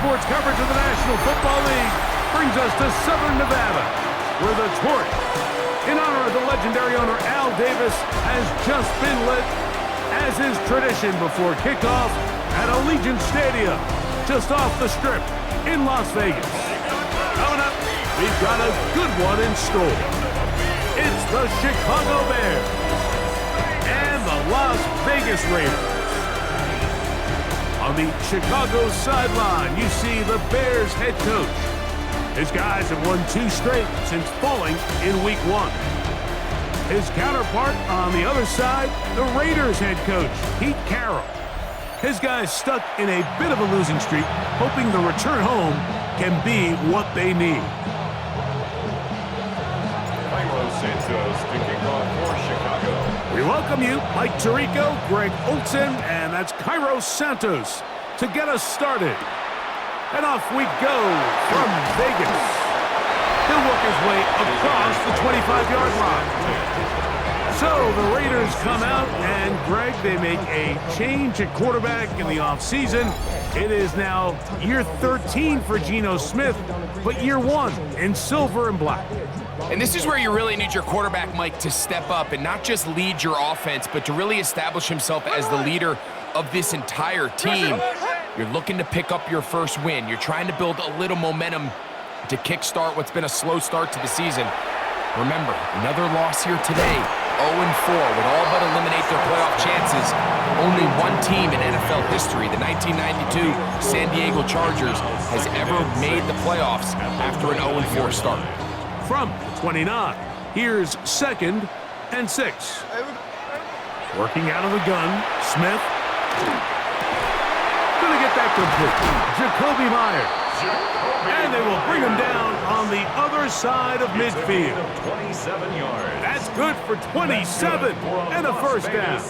sports coverage of the National Football League brings us to Southern Nevada, where the torch, in honor of the legendary owner Al Davis, has just been lit, as is tradition before kickoff at Allegiant Stadium, just off the Strip in Las Vegas. Coming up, we've got a good one in store. It's the Chicago Bears and the Las Vegas Raiders. On the Chicago sideline, you see the Bears head coach. His guys have won 2 straight since falling in Week 1. His counterpart on the other side, the Raiders head coach, Pete Carroll. His guys stuck in a bit of a losing streak, hoping the return home can be what they need. Santos to kick off for Chicago. We welcome you, Mike Tirico, Greg Olson, and that's Cairo Santos to get us started. And off we go from Vegas. He'll work his way across the 25-yard line. So the Raiders come out, and Greg, they make a change at quarterback in the offseason. It is now year 13 for Geno Smith, but year 1 in silver and black. And this is where you really need your quarterback, Mike, to step up and not just lead your offense, but to really establish himself as the leader of this entire team. You're looking to pick up your first win. You're trying to build a little momentum to kickstart what's been a slow start to the season. Remember, another loss here today, 0-4, would all but eliminate their playoff chances. Only one team in NFL history, the 1992 San Diego Chargers, has ever made the playoffs after an 0-4 start. From 29, here's 2nd and 6. Working out of the gun, Smith. Gonna get that complete. Jacoby Myers. And they will bring him down on the other side of midfield. 27 yards. That's good for 27 and a first down.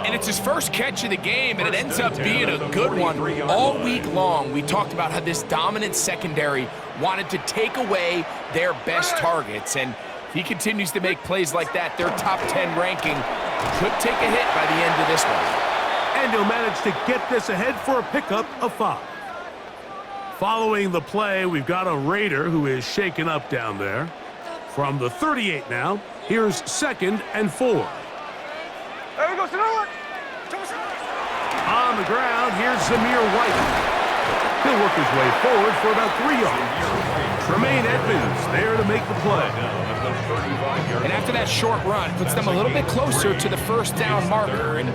And it's his first catch of the game, and it ends up being a good one. All week long, we talked about how this dominant secondary wanted to take away their best targets. And if he continues to make plays like that, their top 10 ranking could take a hit by the end of this one. And he'll manage to get this ahead for a pickup of 5. Following the play, we've got a Raider who is shaken up down there. From the 38 now, here's 2nd and 4. There we go, On the ground, here's Zamir White. He'll work his way forward for about 3 yards. Tremaine Edmonds there to make the play. And after that short run, puts them a little bit closer to the first down marker, and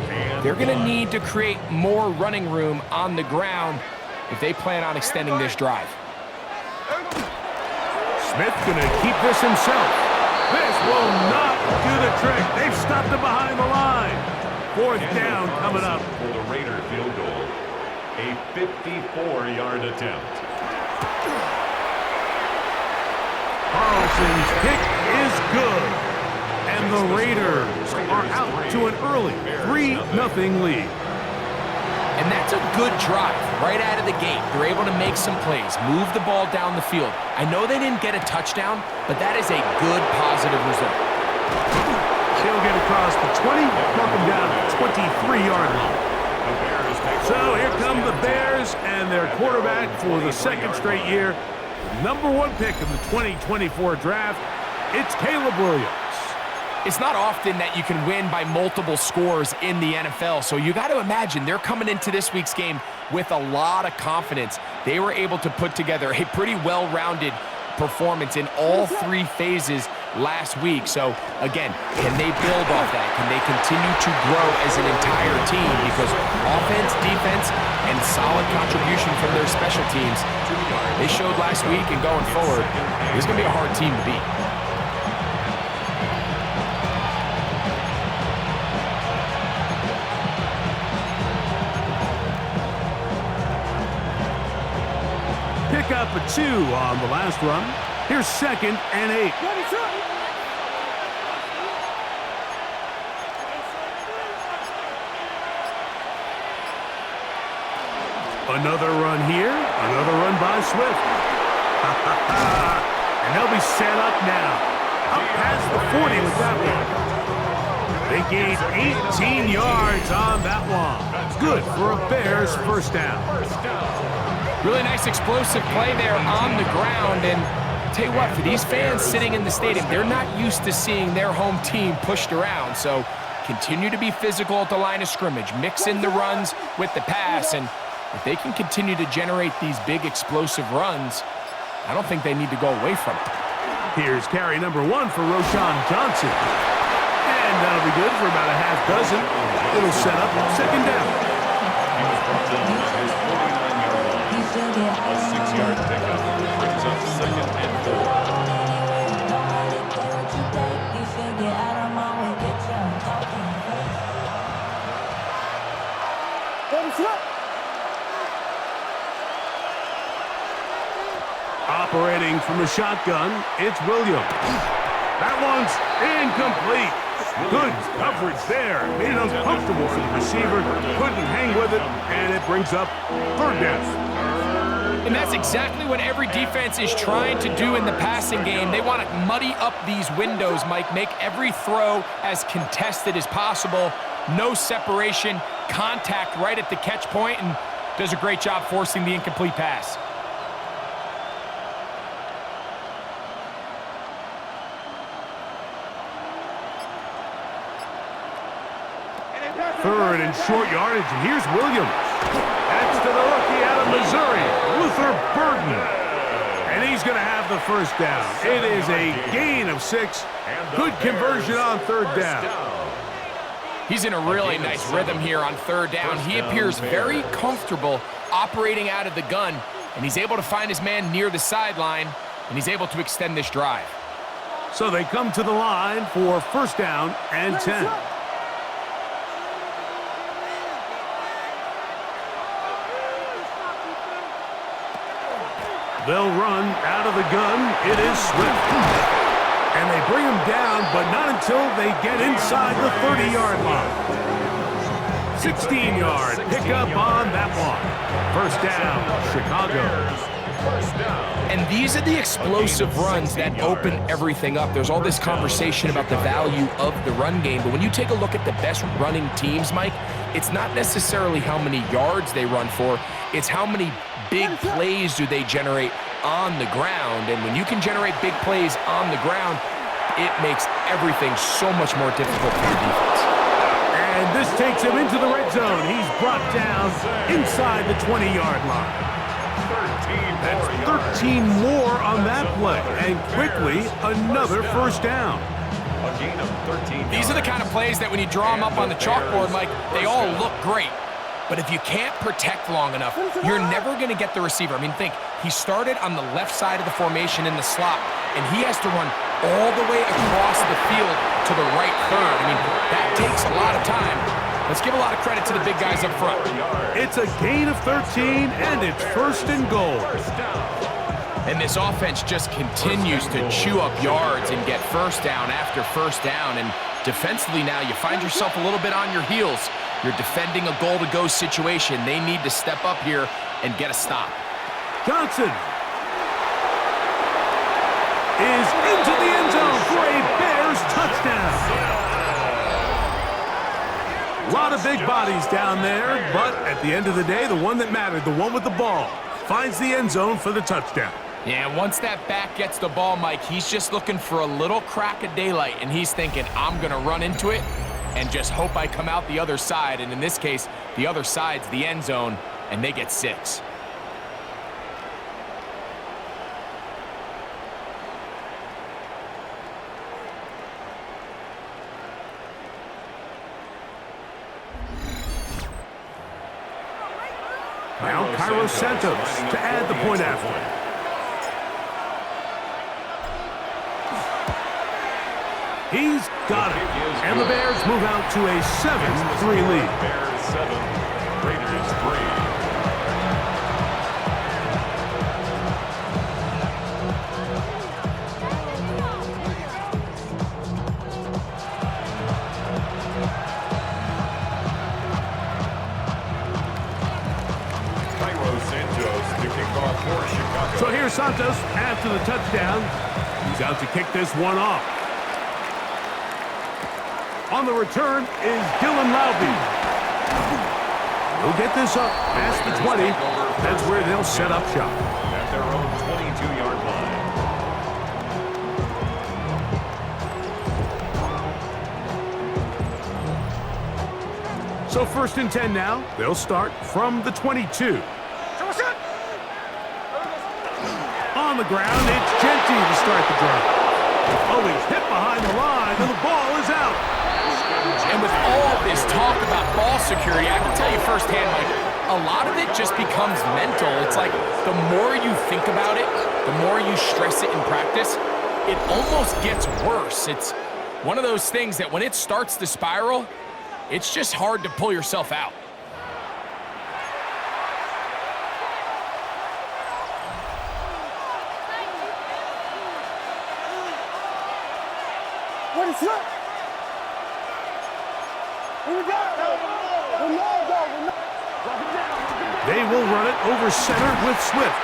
they're going to need to create more running room on the ground if they plan on extending this drive. Smith going to keep this himself. This will not do the trick. They've stopped him behind the line. 4th down coming up. For the Raider field goal, a 54-yard attempt. Carlson's kick is good. And the Raiders are out to an early 3-0 lead. And that's a good drive right out of the gate. They're able to make some plays, move the ball down the field. I know they didn't get a touchdown, but that is a good, positive result. He'll get across the 20, mark him down at the 23-yard line. So here come the Bears and their quarterback for the 2nd straight year. Number 1 pick in the 2024 draft, it's Caleb Williams. It's not often that you can win by multiple scores in the NFL, so you got to imagine they're coming into this week's game with a lot of confidence. They were able to put together a pretty well-rounded performance in all 3 phases last week. So, again, can they build off that? Can they continue to grow as an entire team? Because offense, defense, and solid contribution from their special teams, they showed last week, and going forward, this is going to be a hard team to beat. Pick up a 2 on the last run. Here's 2nd and 8. Another run here. Another run by Swift. And they'll be set up now. Up past the 40 with that one. They gained 18 yards on that one. Good for a Bears first down. Really nice explosive play there on the ground. And tell you what, for these fans sitting in the stadium, they're not used to seeing their home team pushed around. So continue to be physical at the line of scrimmage. Mix in the runs with the pass. And if they can continue to generate these big explosive runs, I don't think they need to go away from it. Here's carry number 1 for Roschon Johnson. And that'll be good for about a half dozen. It'll set up second down. He was brought down at his 49-yard line. A 6-yard pickup brings up 2nd and 4. Operating from the shotgun, it's Williams. That one's incomplete. Good coverage there. Made it uncomfortable for the receiver. Couldn't hang with it, and it brings up third down. And that's exactly what every defense is trying to do in the passing game. They want to muddy up these windows, Mike, make every throw as contested as possible. No separation, contact right at the catch point, and does a great job forcing the incomplete pass. Third and short yardage, and here's Williams. That's to the rookie out of Missouri, Luther Burden. And he's going to have the first down. It is a gain of 6. Good conversion on third down. He's in a really nice rhythm here on third down. He appears very comfortable operating out of the gun, and he's able to find his man near the sideline, and he's able to extend this drive. So they come to the line for first down and 10. They'll run out of the gun. It is Swift. And they bring him down, but not until they get inside the 30-yard line. 16-yard pickup on that one. First down, Chicago. And these are the explosive runs that open everything up. There's all this conversation about the value of the run game, but when you take a look at the best running teams, Mike, it's not necessarily how many yards they run for, it's how many big plays do they generate on the ground. And when you can generate big plays on the ground, it makes everything so much more difficult for your defense. And this takes him into the red zone. He's brought down inside the 20-yard line. That's 13 more on that play. And quickly, another first down. A gain of 13. These are the kind of plays that when you draw them up on the chalkboard, Mike, they all look great. But if you can't protect long enough, you're never going to get the receiver. I mean, think, he started on the left side of the formation in the slot, and he has to run all the way across the field to the right third. I mean, that takes a lot of time. Let's give a lot of credit to the big guys up front. It's a gain of 13, and it's first and goal. And this offense just continues to chew up yards and get first down after first down. And defensively now, you find yourself a little bit on your heels. You're defending a goal-to-go situation. They need to step up here and get a stop. Johnson is into the end zone for a Bears touchdown. A lot of big bodies down there, but at the end of the day, the one that mattered, the one with the ball, finds the end zone for the touchdown. Yeah, once that back gets the ball, Mike, he's just looking for a little crack of daylight, and he's thinking, I'm going to run into it and just hope I come out the other side. And in this case, the other side's the end zone, and they get 6. Now Cairo Santos to add the point after. He's got it. And the Bears move out to a 7-3 lead. Bears 7, Raiders 3. So here's Santos after the touchdown. He's out to kick this one off. On the return is Dylan Laube. He'll get this up past the 20 That's where they'll set up shop. At their own 22-yard line. So 1st and 10 now. They'll start from the 22. On the ground, it's Genty to start the drive. Oh, he's hit behind the line, and the ball is out. And with all this talk about ball security, I can tell you firsthand, Mike, a lot of it just becomes mental. It's like the more you think about it, the more you stress it in practice, it almost gets worse. It's one of those things that when it starts to spiral, it's just hard to pull yourself out. What is that? Here we go. They will run it over center with Swift.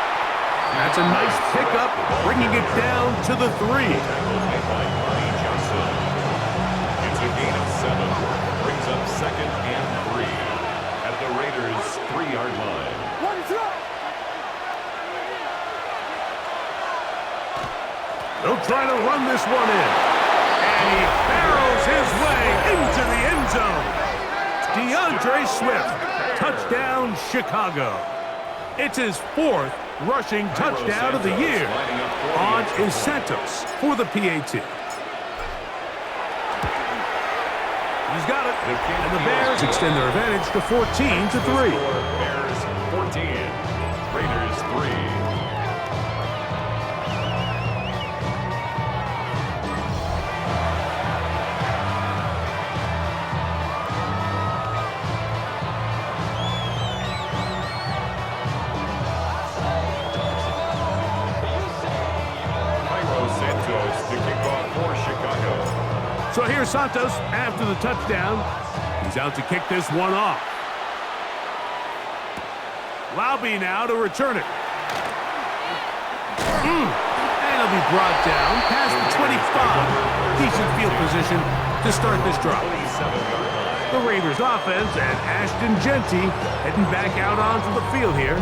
That's a nice pickup, bringing it down to the 3. It's a gain of 7. Brings up 2nd and 3 at the Raiders' 3-yard line. What is that? They'll try to run this one in. And he barrels his way into the end zone. DeAndre Swift, touchdown Chicago. It's his 4th rushing touchdown of the year on Santos for the PAT. He's got it, and the Bears extend their advantage to 14-3. Bears 14, Raiders 3. So here's Santos after the touchdown. He's out to kick this one off. Laube now to return it. And he'll be brought down past the 25. Decent field position to start this drive. The Raiders offense and Ashton Genty heading back out onto the field here.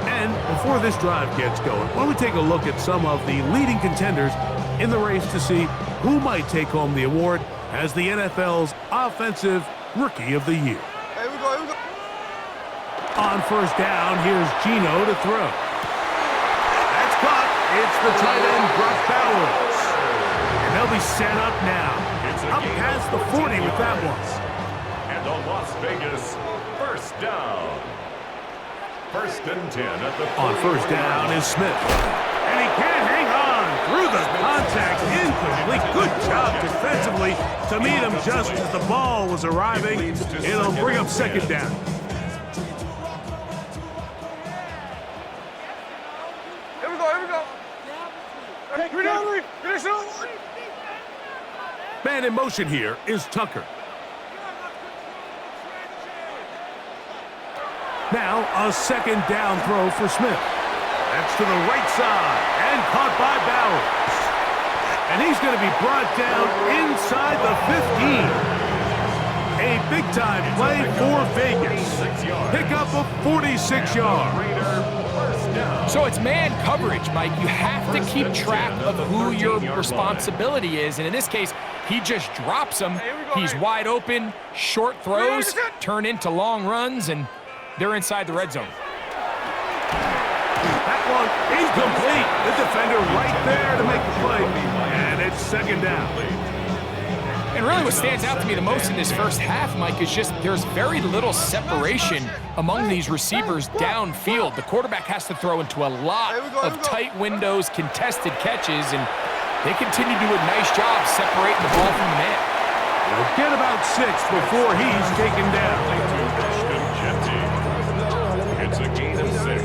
And before this drive gets going, why don't we take a look at some of the leading contenders in the race to see who might take home the award as the NFL's Offensive Rookie of the Year. Here we go. On 1st down, here's Gino to throw. That's caught. It's the tight end, Brock Bowers. And they'll be set up now. Up past the 40 with that one. And the Las Vegas 1st down. 1st and 10 at the 40. On 1st down is Smith. And he can't hang on through the contact. Incomplete. Good job defensively to meet him just as the ball was arriving. It'll bring up 2nd down. Here we go. Man in motion here is Tucker. Now a 2nd down throw for Smith. That's to the right side and caught by Bowers. And he's going to be brought down inside the 15. A big-time play for Vegas. Pickup of 46 yards. So it's man coverage, Mike. You have to keep track of who your responsibility is. And in this case, he just drops him. He's wide open. Short throws turn into long runs, and they're inside the red zone. That one incomplete. The defender right there to make the play. And it's 2nd down. And really what stands out to me the most in this first half, Mike, is just there's very little separation among these receivers downfield. The quarterback has to throw into a lot of tight windows, contested catches, and they continue to do a nice job separating the ball from the man. They'll get about 6 before he's taken down. It's a gain of 6.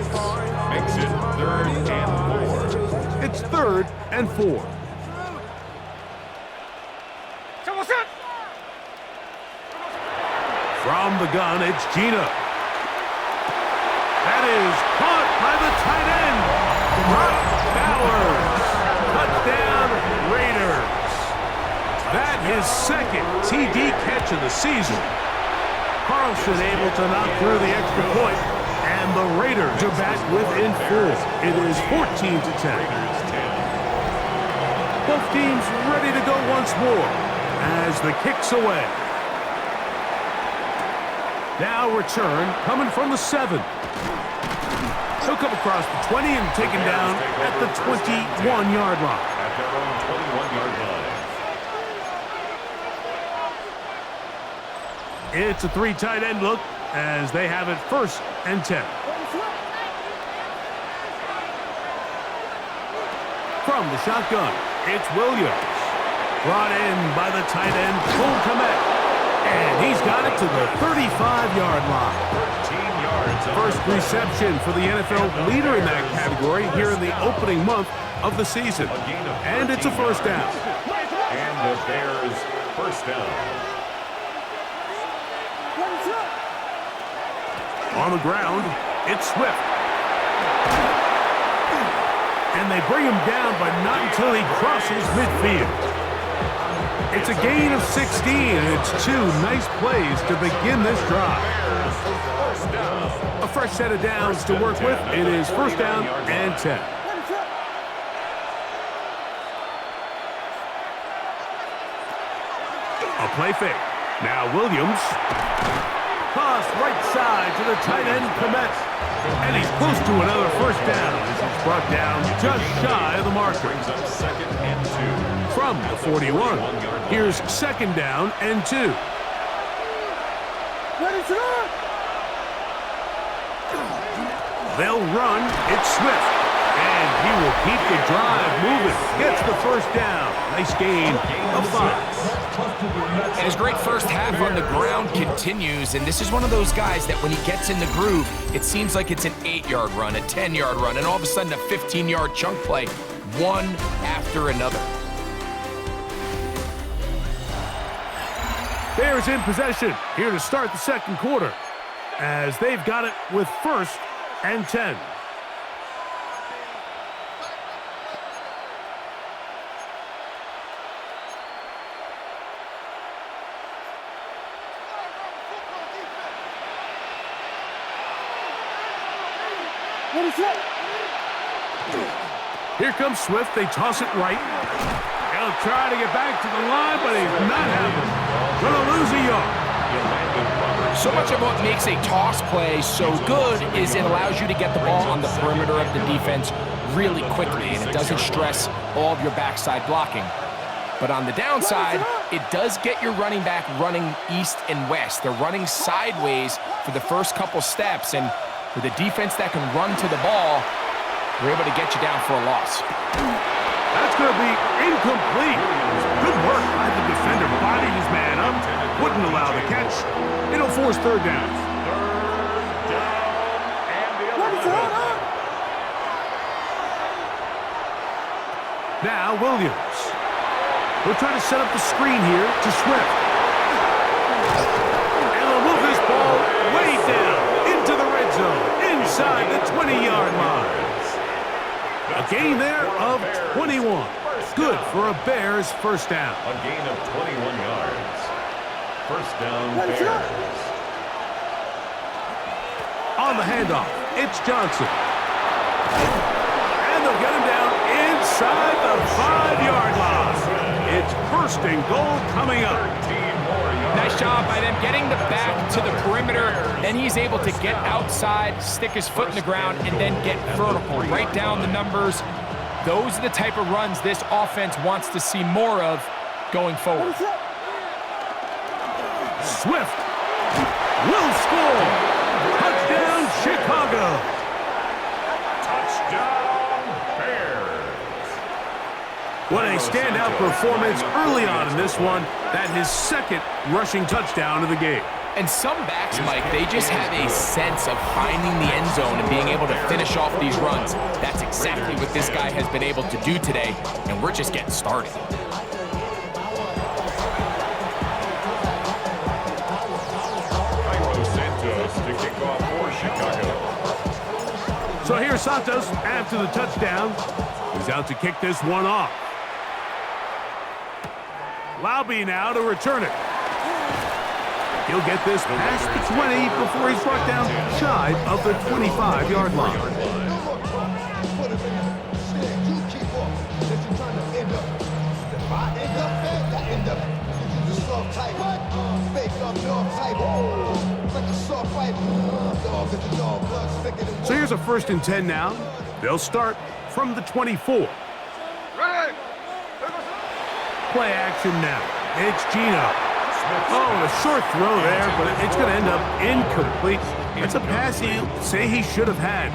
Makes it 3rd and 4. It's 3rd and 4. From the gun, it's Gino. That is caught by the tight end, Brock Bowers. Touchdown, Raiders. That his 2nd TD catch of the season. Carlson able to knock through the extra point. And the Raiders are back within 4. It is 14-10. Raiders 10. Both teams ready to go once more as the kick's away. Now return coming from the 7. He'll come across the 20 and taken down at the 21-yard line. At their own 21-yard line. It's a 3 tight end look as they have it 1st and 10. From the shotgun, it's Williams. Brought in by the tight end, Cole Kmet. And he's got it to the 35-yard line. 13 yards. First reception for the NFL leader in that category here in the opening month of the season. And it's a first down. And the Bears first down. On the ground, it's Swift. And they bring him down, but not until he crosses midfield. It's a gain of 16, and it's 2 nice plays to begin this drive. A fresh set of downs to work with. It is first down and 10. A play fake. Now Williams. Toss right side to the tight end, Kmet. And he's close to another first down as he's brought down just shy of the marker. Brings up 2nd and 2. From the 41, here's 2nd down and 2. They'll run. It's Swift. And he will keep the drive moving. Gets the first down. Nice gain of 5. And his great first half on the ground continues, and this is one of those guys that when he gets in the groove, it seems like it's an 8-yard run, a 10-yard run, and all of a sudden a 15-yard chunk play, one after another. Bears in possession here to start the second quarter as they've got it with 1st and 10. Here comes Swift. They toss it right. He'll try to get back to the line, but he's not having it. Gonna lose a yard. So much of what makes a toss play so good is it allows you to get the ball on the perimeter of the defense really quickly, and it doesn't stress all of your backside blocking. But on the downside, it does get your running back running east and west. They're running sideways for the first couple steps, and with a defense that can run to the ball, we're able to get you down for a loss. That's going to be incomplete. Good work by the defender. Bodied his man up. Wouldn't allow the catch. It'll force 3rd down. Now Williams. We'll try to set up the screen here to Swift. And they'll move this ball way down into the red zone, inside the 20-yard line. A gain there of 21. Good for a Bears first down. A gain of 21 yards. First down, Bears. On the handoff, it's Johnson. And they'll get him down inside the 5-yard line. It's 1st and goal coming up. Nice job by them getting the back to the perimeter. Then he's able to get outside, stick his foot in the ground, and then get vertical. Write down the numbers. Those are the type of runs this offense wants to see more of going forward. Swift will score. Touchdown, Chicago. Touchdown, Bears. What a standout performance early on in this one. That his 2nd rushing touchdown of the game. And some backs, Mike, they just have a sense of finding the end zone and being able to finish off these runs. That's exactly what this guy has been able to do today, and we're just getting started. Santos to kick off for Chicago. So here's Santos after the touchdown. He's out to kick this one off. Laube now to return it. He'll get this past the 20 before he's brought down shy of the 25-yard line. Put him in there. Stand. You keep up. If you're trying to end up. If I end up bad, I end up. You the soft type. Fake up dog type. Like a soft fight. Dog at the dog. Blood thicker than So here's a 1st and 10 now. They'll start from the 24. Ready. Play action now. It's Gino. Oh, a short throw there, but it's going to end up incomplete. It's a pass he'll say he should have had.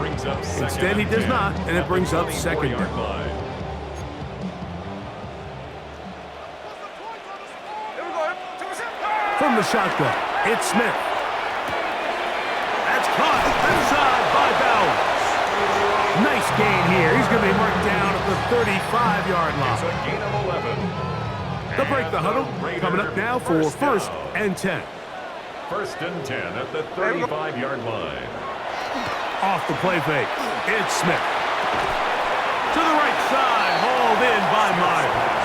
Instead, he does not, and it brings up 2nd down. From the shotgun, it's Smith. That's caught outside by Bowers. Nice gain here. He's going to be marked down at the 35-yard line. It's a gain of 11. They'll break the huddle. Coming up now for 1st and 10. 1st and 10 at the 35-yard line. Off the play fake, it's Smith. To the right side, hauled in by Myers.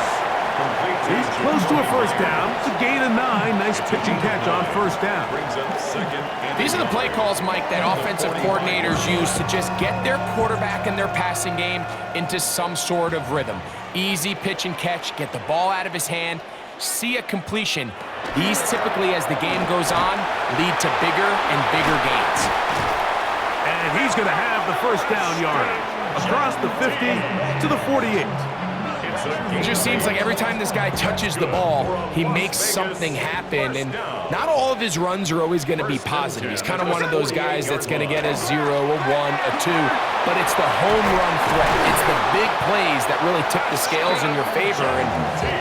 He's close to a 1st down. It's a gain of 9. Nice pitch and catch on 1st down. Brings up 2nd and These are the play calls, Mike, that offensive coordinators use to just get their quarterback and their passing game into some sort of rhythm. Easy pitch and catch, get the ball out of his hand, see a completion. These typically, as the game goes on, lead to bigger and bigger gains. And he's going to have the 1st down yard across the 50 to the 48. It just seems like every time this guy touches the ball, he makes something happen, and not all of his runs are always going to be positive. He's kind of one of those guys that's going to get a 0, a 1, a 2, but it's the home run threat. It's the big plays that really tip the scales in your favor, and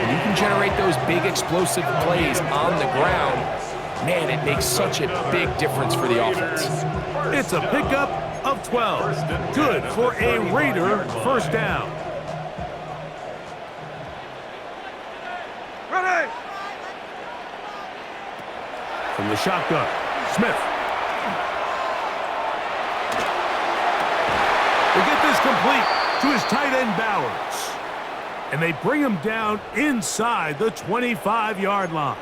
when you can generate those big explosive plays on the ground, man, it makes such a big difference for the offense. It's a pickup of 12. Good for a Raider 1st down. Ready. From the shotgun, Smith. They get this complete to his tight end Bowers. And they bring him down inside the 25-yard line.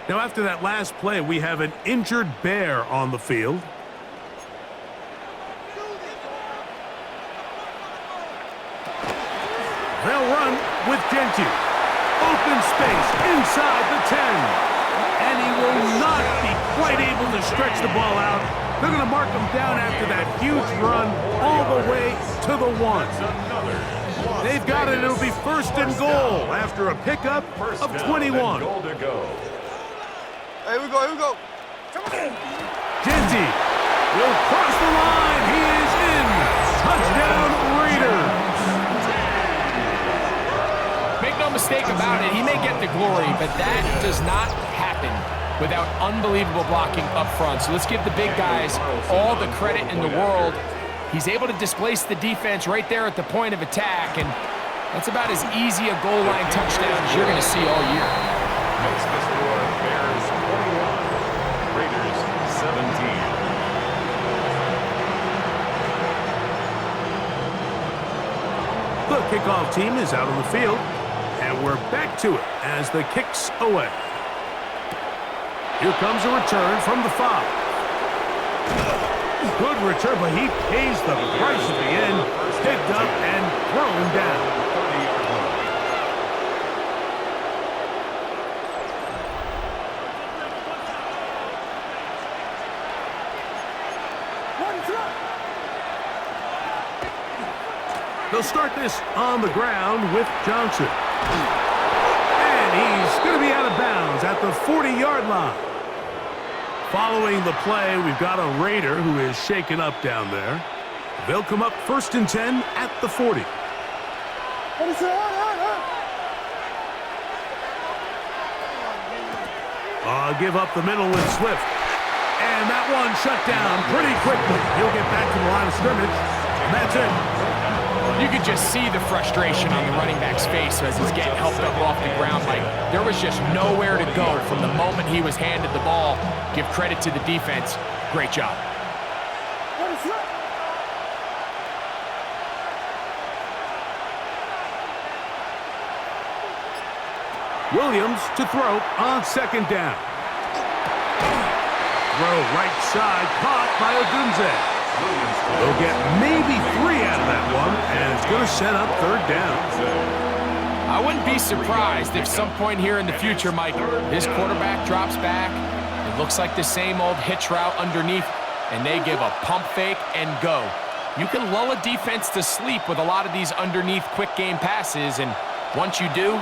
Now, after that last play, we have an injured Bear on the field. They'll run with Gentry. Open space inside the 10. And he will not be quite able to stretch the ball out. They're going to mark him down after that huge run all the way to the 1. They've got it. It'll be 1st and goal after a pickup of 21. Here we go. Gentry will cross the line. He is in. Touchdown, Raiders. Make no mistake about it, he may get the glory, but that does not happen without unbelievable blocking up front. So let's give the big guys all the credit in the world. He's able to displace the defense right there at the point of attack, and that's about as easy a goal line touchdown as you're going to see all year. Makes the score Bears 41, Raiders 17. The kickoff team is out on the field, and we're back to it as the kick's away. Here comes a return from the 5. Good return, but he pays the price at the end. Picked up and thrown down. They'll start this on the ground with Johnson. And he's going to be out of bounds at the 40-yard line. Following the play, we've got a Raider who is shaken up down there. They'll come up 1st and 10 at the 40. Give up the middle with Swift. And that one shut down pretty quickly. He'll get back to the line of scrimmage. And that's it. You could just see the frustration on the running back's face as he's getting helped up off the ground. Like, there was just nowhere to go from the moment he was handed the ball. Give credit to the defense. Great job. Williams to throw on 2nd down. throw right side, caught by Odunze. They'll get maybe 3 out of that one, and it's going to set up third down. I wouldn't be surprised if some point here in the future, Mike, this quarterback drops back. It looks like the same old hitch route underneath, and they give a pump fake and go. You can lull a defense to sleep with a lot of these underneath quick game passes, and once you do,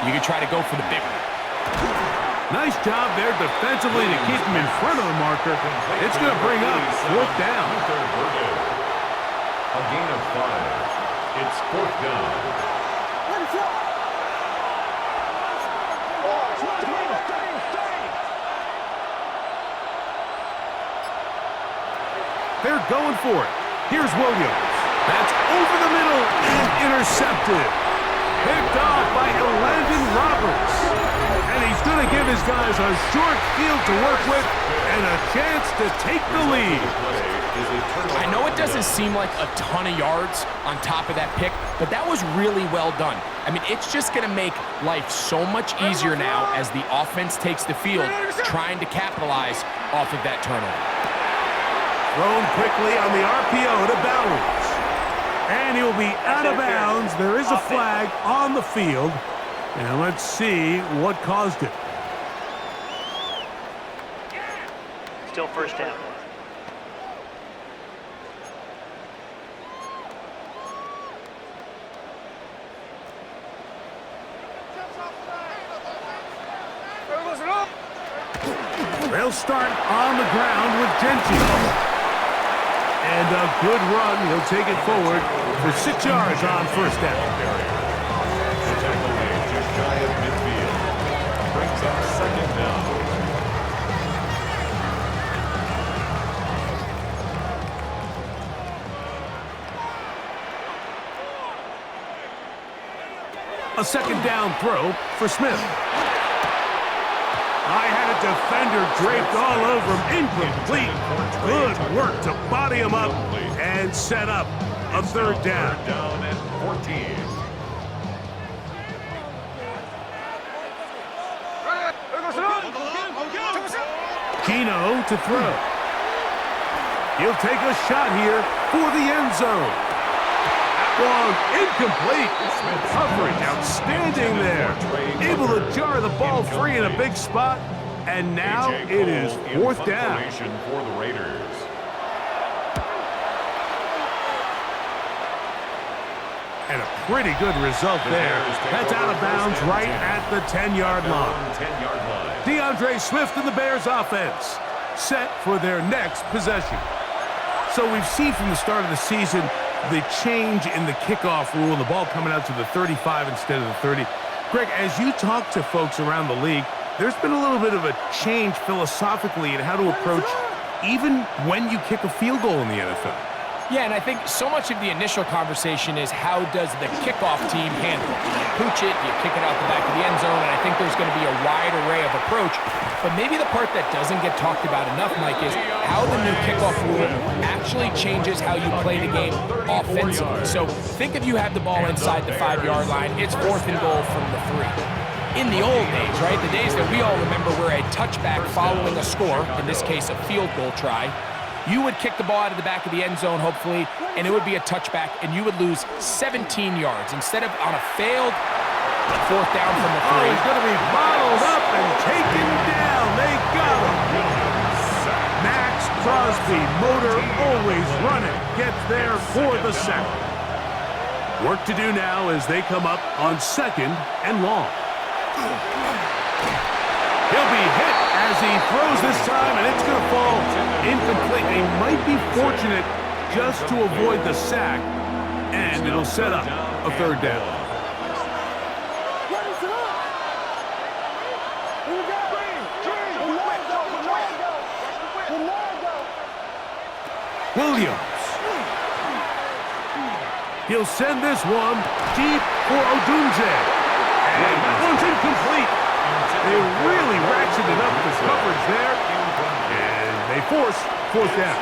you can try to go for the big one. Nice job there defensively to keep him in front of the marker. It's going to bring up fourth down. A gain of 5. It's fourth down. They're going for it. Here's Williams. That's over the middle and intercepted. Picked off by Elandon Roberts. And he's going to give his guys a short field to work with and a chance to take the lead. I know it doesn't seem like a ton of yards on top of that pick, but that was really well done. I mean, it's just going to make life so much easier now as the offense takes the field, trying to capitalize off of that turnover. Thrown quickly on the RPO to Bowers. And he'll be out of bounds. There is a flag on the field. And let's see what caused it. Still first down. They'll start on the ground with Gentry. And a good run. He'll take it forward for 6 yards on first down. The tackle made just shy of midfield. Brings up second down. A second down throw for Smith. I had a defender draped all over him. Incomplete. Good work to body him up and set up a third down. Third down at 14. Gino to throw. He'll take a shot here for the end zone. Long, incomplete. Coverage outstanding there. Able to jar the ball free in a big spot. And now it is fourth down. For the Raiders. And a pretty good result there. That's out of bounds right at the 10-yard line. 10-yard line. DeAndre Swift and the Bears offense set for their next possession. So we've seen from the start of the season the change in the kickoff rule, the ball coming out to the 35 instead of the 30. Greg, as you talk to folks around the league, there's been a little bit of a change philosophically in how to approach even when you kick a field goal in the NFL. Yeah, and I think so much of the initial conversation is how does the kickoff team handle it? Do you pooch it? Do you kick it out the back of the end zone? And I think there's going to be a wide array of approach. But maybe the part that doesn't get talked about enough, Mike, is how the new kickoff rule actually changes how you play the game offensively. So think if you have the ball inside the 5-yard line, it's 4th and goal from the 3. In the old days, right, the days that we all remember where a touchback following a score, in this case a field goal try, you would kick the ball out of the back of the end zone, hopefully, and it would be a touchback, and you would lose 17 yards. Instead of on a failed 4th down from the 3. Oh, he's going to be bottled up and taken down. They got him. Max Crosby, Motor always running, gets there for the sack. Work to do now as they come up on 2nd and long. He'll be hit as he throws this time, and it's going to fall incomplete. He might be fortunate just to avoid the sack, and it'll set up a 3rd down. Williams. He'll send this one deep for Odunze. And that one's incomplete. They really ratcheted up the coverage there. And they force 4th down.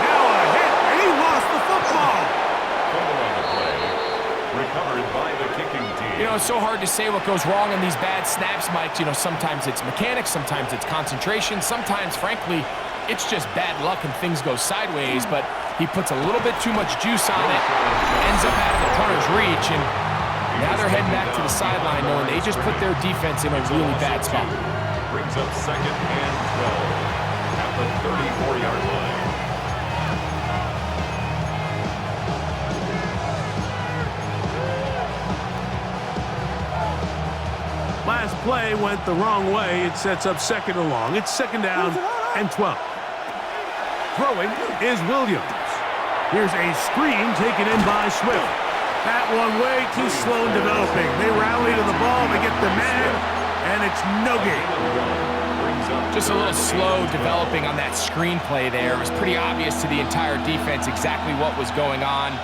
Now a hit, and he lost the football. know, it's so hard to say what goes wrong in these bad snaps, Mike. You know, sometimes it's mechanics, sometimes it's concentration, sometimes, frankly, it's just bad luck and things go sideways, but he puts a little bit too much juice on it, ends up out of the punter's reach, and now they're heading back to the sideline knowing they just put their defense in a really bad spot. Brings up 2nd and 12 at the 34-yard line. Last play went the wrong way. It sets up 2nd and long. It's 2nd down and 12. Throwing is Williams. Here's a screen taken in by Swift. That one way too slow in developing. They rally to the ball, they get the man, and it's no gain. Just a little slow developing on that screenplay there. It was pretty obvious to the entire defense exactly what was going on.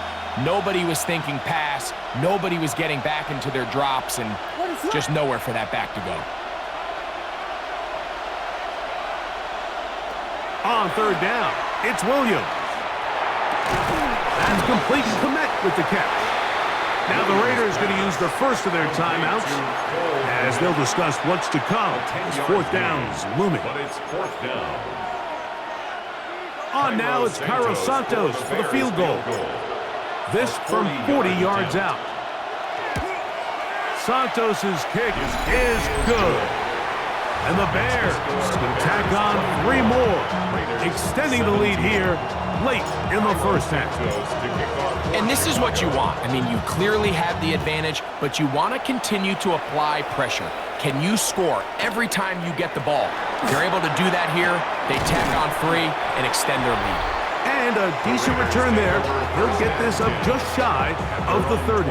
Nobody was thinking pass. Nobody was getting back into their drops, and just nowhere for that back to go. On 3rd down, it's Williams. That's complete and connect with the catch. Now the Raiders going to use the first of their timeouts as they'll discuss what's to come. 4th down's looming. But it's 4th down. On now, it's Cairo Santos for the field goal. This from 40 yards out. Santos's kick is good. And the Bears can tack on 3 more, extending the lead here late in the first half. And this is what you want. I mean, you clearly have the advantage, but you want to continue to apply pressure. Can you score every time you get the ball? They're able to do that here. They tack on 3 and extend their lead. And a decent return there. He'll get this up just shy of the 30.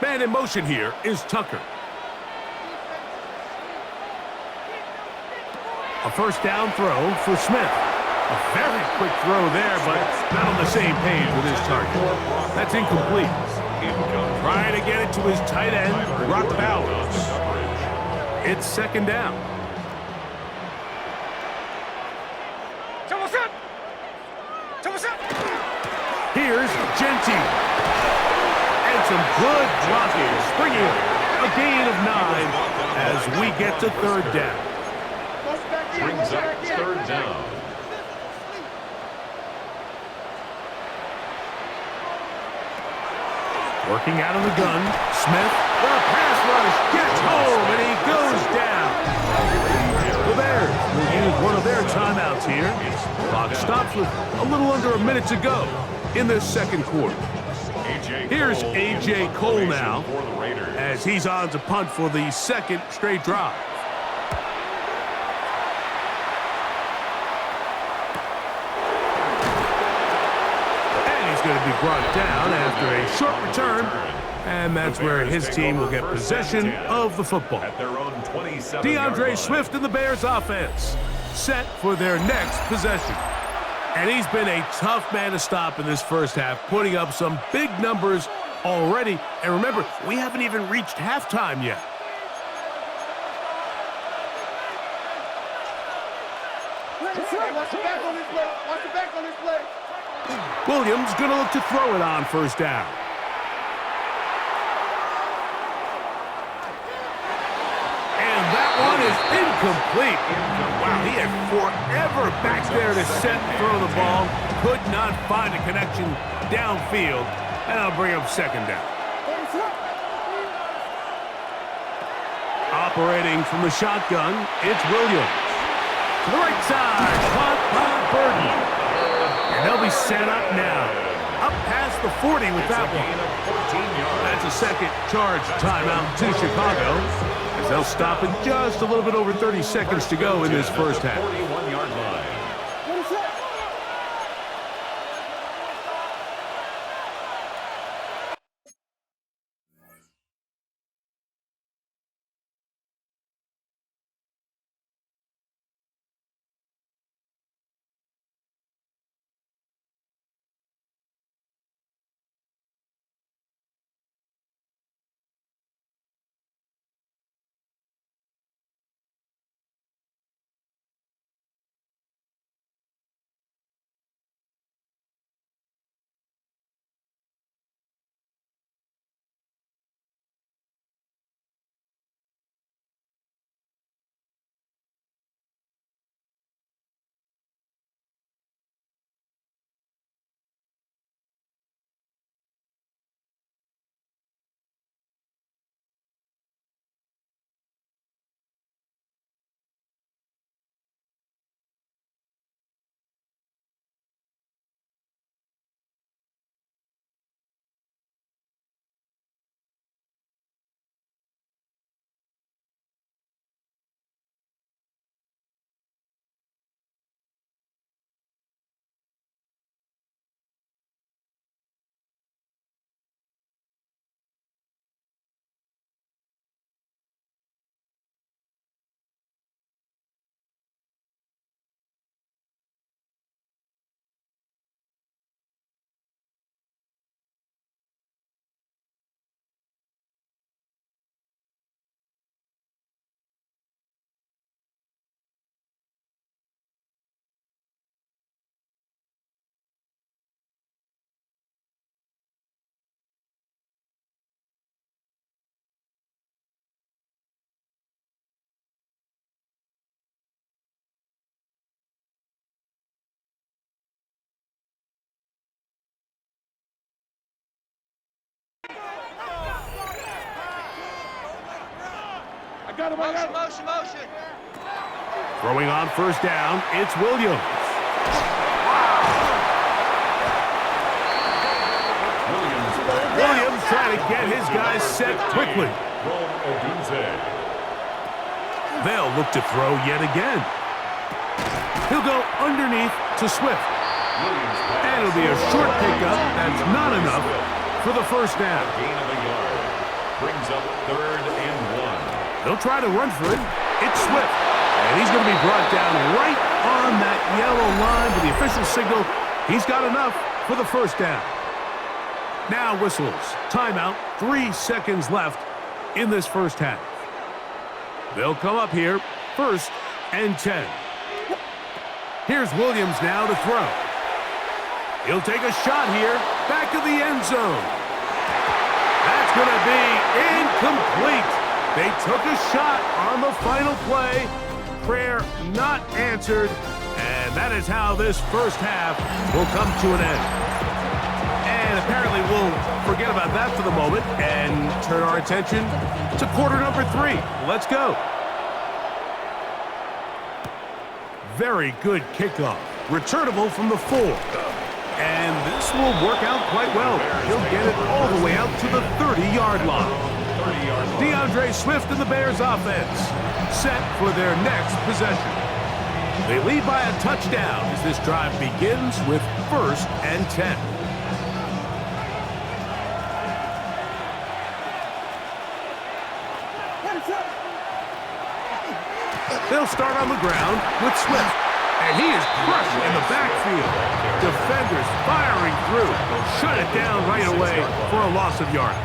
Man in motion here is Tucker. A 1st down throw for Smith. A very quick throw there, but not on the same page with his target. That's incomplete. Trying to get it to his tight end, Rock Bowers. It's 2nd down. Here's Genty. And some good blocking, bringing a gain of 9 as we get to 3rd down. Brings up 3rd down. Working out of the gun, Smith, the pass rush gets home, and he goes down. The Bears will use one of their timeouts here. Clock stops with a little under a minute to go in this 2nd quarter. Here's A.J. Cole now, as he's on to punt for the 2nd straight drive. And he's going to be brought down after a short return, and that's where his team will get possession of the football. DeAndre Swift and the Bears offense set for their next possession. And he's been a tough man to stop in this first half, putting up some big numbers already. And remember, we haven't even reached halftime yet. Williams going to look to throw it on 1st down. And that one is incomplete. Wow, he had forever back there to set and throw the ball. Could not find a connection downfield. And I'll bring up 2nd down. Operating from the shotgun, it's Williams. To the right side, caught by Burton. And they'll be set up now. Up past the 40 with that one. That's a 2nd charge timeout to Chicago, as they'll stop in just a little bit over 30 seconds to go in this first half. Motion. Throwing on first down, it's Williams. Williams trying to get his guys set quickly. They'll look to throw yet again. He'll go underneath to Swift. And it'll be a short pickup that's not enough for the first down. Gain of a yard. Brings up 3rd and 1. They'll try to run for it. It's Swift. And he's going to be brought down right on that yellow line with the official signal. He's got enough for the first down. Now whistles. Timeout. 3 seconds left in this first half. They'll come up here. 1st and 10. Here's Williams now to throw. He'll take a shot here. Back of the end zone. That's going to be incomplete. They took a shot on the final play. Prayer not answered. And that is how this first half will come to an end. And apparently we'll forget about that for the moment and turn our attention to quarter number 3. Let's go. Very good kickoff. Returnable from the 4. And this will work out quite well. He'll get it all the way out to the 30-yard line. DeAndre Swift and the Bears offense set for their next possession. They lead by a touchdown as this drive begins with 1st and 10. They'll start on the ground with Swift. And he is crushed in the backfield. Defenders firing through. Shut it down right away for a loss of yardage.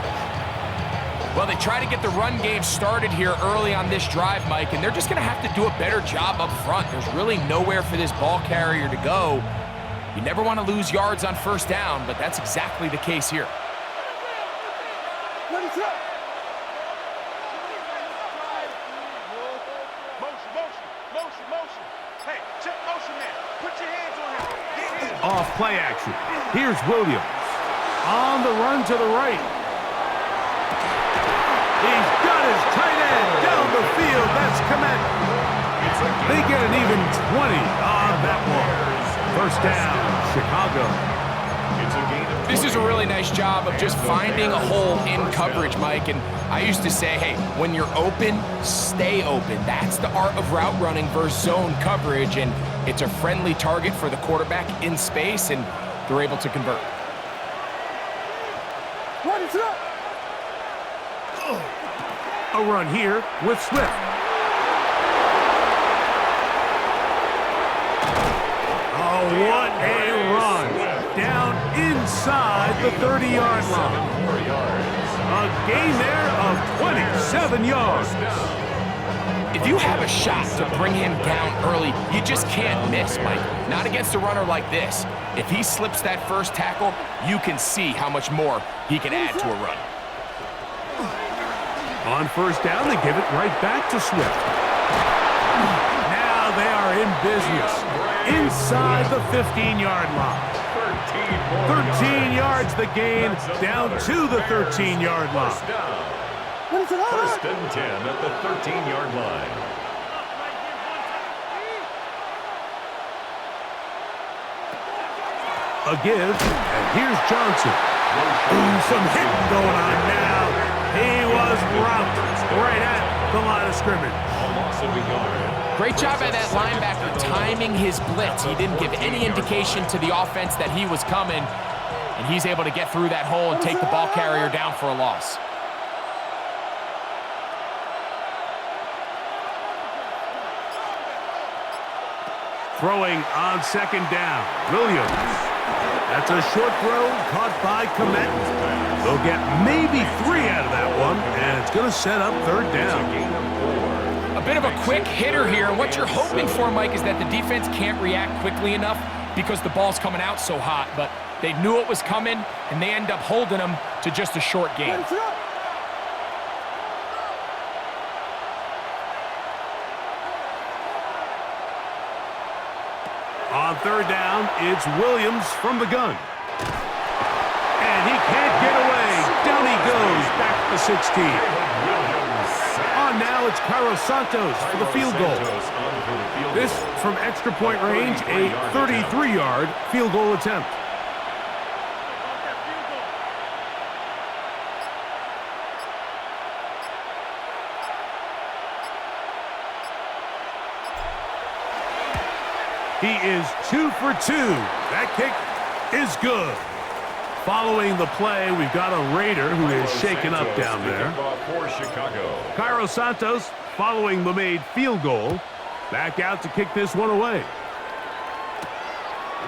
Well, they try to get the run game started here early on this drive, Mike, and they're just going to have to do a better job up front. There's really nowhere for this ball carrier to go. You never want to lose yards on first down, but that's exactly the case here. Motion. Hey, check motion man. Put your hands on him. Off play action. Here's Williams. On the run to the right. He's got his tight end down the field. That's Komet. They get an even 20 on that one. First down, Chicago. This is a really nice job of just finding a hole in coverage, Mike. And I used to say, hey, when you're open, stay open. That's the art of route running versus zone coverage. And it's a friendly target for the quarterback in space, and they're able to convert. A run here with Swift. Oh, what a run. Down inside the 30-yard line. A gain there of 27 yards. If you have a shot to bring him down early, you just can't miss, Mike. Not against a runner like this. If he slips that first tackle, you can see how much more he can add to a run. On first down, they give it right back to Swift. Now they are in business. Inside the 15-yard line. 13 yards the gain, down to the 13-yard line. First and 10 at the 13-yard line. A give, and here's Johnson. Ooh, some hitting going on now. He was rocked right at the line of scrimmage. A loss of a yard. Great job by that linebacker timing his blitz. He didn't give any indication to the offense that he was coming, and he's able to get through that hole and take the ball carrier down for a loss. Throwing on second down, Williams. That's a short throw caught by Komet. They'll get maybe 3 out of that one, and it's going to set up third down. A bit of a quick hitter here, and what you're hoping for, Mike, is that the defense can't react quickly enough because the ball's coming out so hot, but they knew it was coming, and they end up holding them to just a short gain. On third down, it's Williams from the gun. And he can't get away. Down he goes, back to 16. On on now, it's Santos for the field goal. This from extra point range, a 33-yard field goal attempt. He is 2 for 2. That kick is good. Following the play, we've got a Raider who is shaken up down there. Cairo Santos, following the made field goal, back out to kick this one away.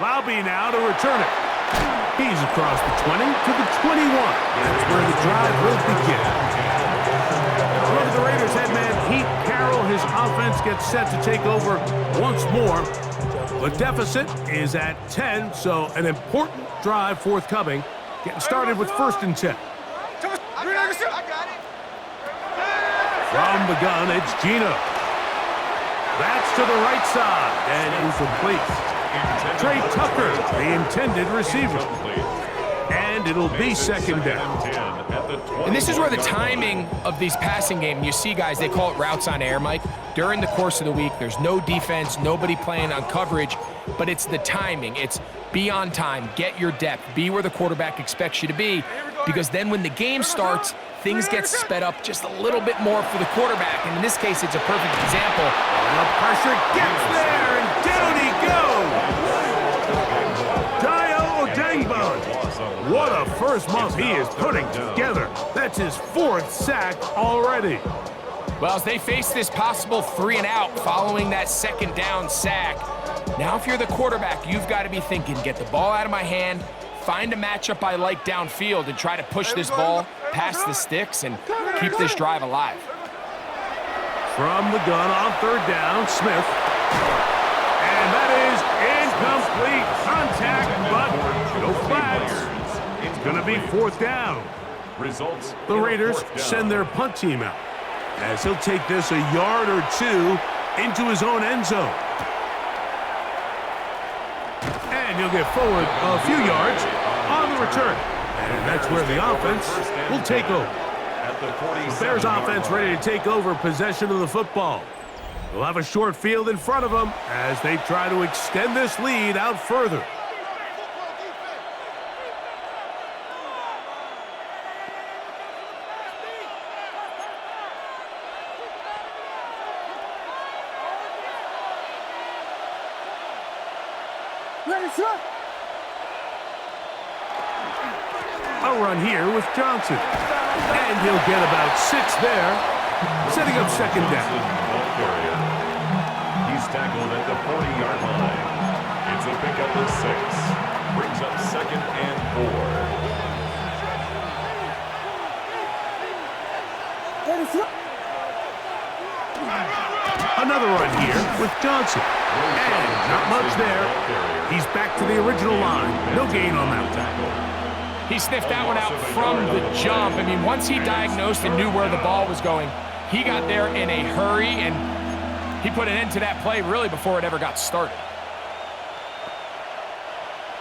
Laube now to return it. He's across the 20 to the 21. That's where the drive will begin. Over the Raiders head man Pete Carroll, his offense gets set to take over once more. The deficit is at 10, so an important drive forthcoming. Getting started with 1st and 10. I got it. From the gun, it's Gino. That's to the right side and incomplete. Trey Tucker, the intended receiver. And it'll be 2nd down. And this is where the timing of these passing game, you see guys, they call it routes on air, Mike. During the course of the week, there's no defense, nobody playing on coverage, but it's the timing. It's be on time, get your depth, be where the quarterback expects you to be, because then when the game starts, things get sped up just a little bit more for the quarterback. And in this case, it's a perfect example. The pressure gets there, and down he goes. Dio Odenigbo. What a first month he is putting together. That's his 4th sack already. Well, as they face this possible 3 and out following that 2nd down sack, now if you're the quarterback, you've got to be thinking, get the ball out of my hand, find a matchup I like downfield, and try to push this ball past the sticks and keep this drive alive. From the gun on 3rd down, Smith. And that is incomplete. Contact, but no flags. It's going to be 4th down. The Raiders send their punt team out, as he'll take this a yard or 2 into his own end zone. And he'll get forward a few yards on the return. And that's where the offense will take over. The Bears offense ready to take over possession of the football. They'll have a short field in front of them as they try to extend this lead out further. A run here with Johnson. And he'll get about 6 there, setting up 2nd down. He's tackled at the 40-yard line. It's a pickup of 6. Brings up 2nd and 4. Another run here with Johnson. And not much there. He's back to the original line. No gain on that tackle. He sniffed that one out from the jump. I mean, once he diagnosed and knew where the ball was going, he got there in a hurry, and he put an end to that play really before it ever got started.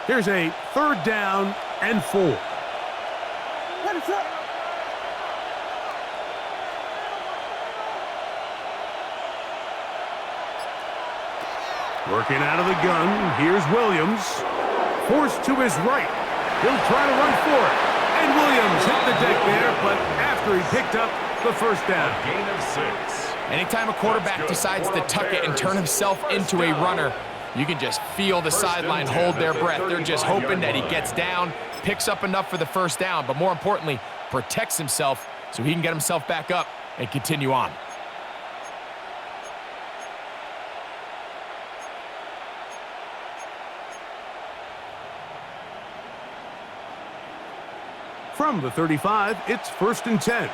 Here's a 3rd down and 4. Working out of the gun, here's Williams. Forced to his right. He'll try to run for it. And Williams hit the deck there, but after he picked up the 1st down. A gain of 6. Anytime a quarterback decides to tuck it and turn himself into a runner, you can just feel the sideline hold their breath. They're just hoping that he gets down, picks up enough for the 1st down, but more importantly, protects himself so he can get himself back up and continue on. From the 35, it's 1st and 10.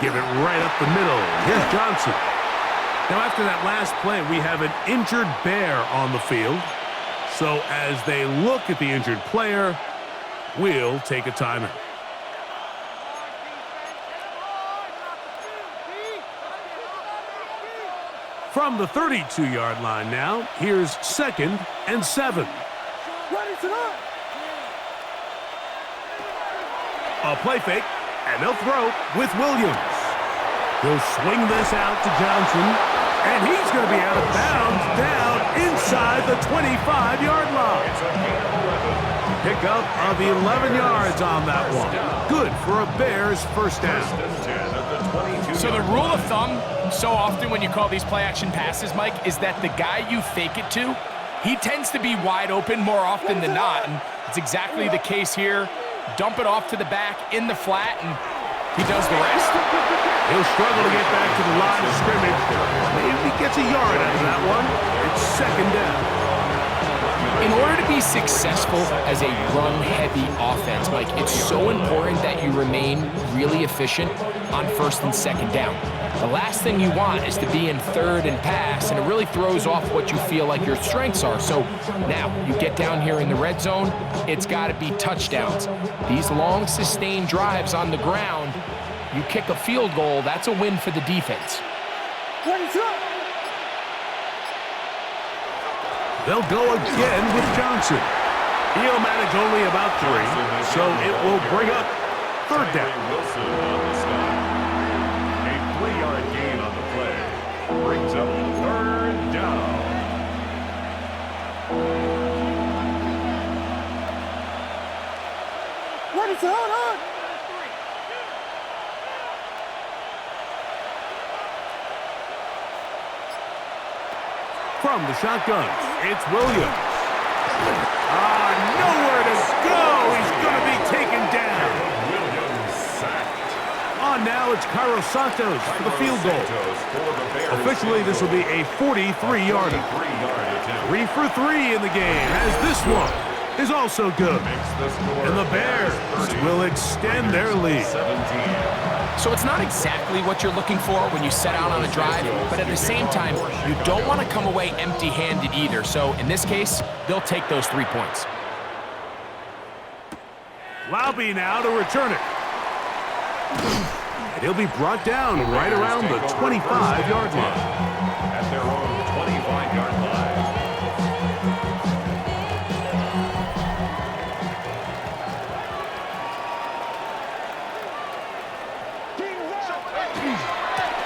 Give it right up the middle. Here's Johnson. Now, after that last play, we have an injured Bear on the field. So as they look at the injured player, we'll take a timeout. From the 32-yard line now, here's 2nd and 7. A play fake, and they'll throw with Williams. He'll swing this out to Johnson, and he's going to be out of bounds down inside the 25-yard line. Pickup of 11 yards on that one. Good for a Bears first down. So the rule of thumb, so often when you call these play-action passes, Mike, is that the guy you fake it to, he tends to be wide open more often than not, and it's exactly the case here. Dump it off to the back in the flat, and he does the rest. He'll struggle to get back to the line of scrimmage. Maybe he gets a yard out of that one. It's second down. In order to be successful as a run-heavy offense, Mike, it's so important that you remain really efficient on first and second down. The last thing you want is to be in third and pass, and it really throws off what you feel like your strengths are. So now you get down here in the red zone, it's got to be touchdowns. These long, sustained drives on the ground, you kick a field goal, that's a win for the defense. They'll go again with Johnson. He'll manage only about 3, so it will bring up third down. Wilson on the stop. A 3-yard gain on the play. Brings up third down. What is going on? From the shotgun, it's Williams. Nowhere to go. He's going to be taken down. Williams sacked. On now, it's Cairo Santos for the field goal. Officially, this will be a 43-yarder. 3 for 3 in the game, as this one is also good. And the Bears will extend their lead. So it's not exactly what you're looking for when you set out on a drive, but at the same time, you don't want to come away empty-handed either. So in this case, they'll take those 3 points. Laube now to return it. And he'll be brought down right around the 25-yard line. At their own 25-yard line.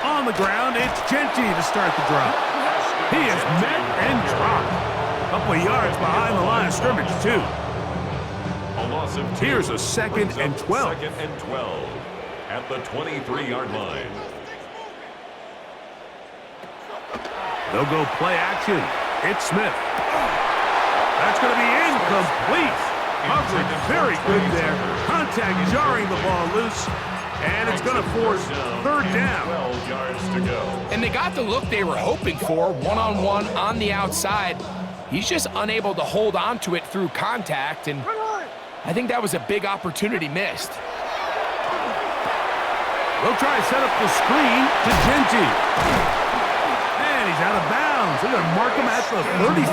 On the ground, it's Genty to start the drive. He is met and dropped. A couple of yards behind the line of scrimmage, too. A loss of 2. Here's a second and 12. Second and 12 at the 23-yard line. They'll go play action. It's Smith. That's going to be incomplete. Coverage very good there. Contact jarring the ball loose. And it's going to force third down. 12 yards to go. And they got the look they were hoping for, one-on-one on the outside. He's just unable to hold on to it through contact, and I think that was a big opportunity missed. They'll try to set up the screen to Genty. And he's out of bounds. They're going to mark him at the 35.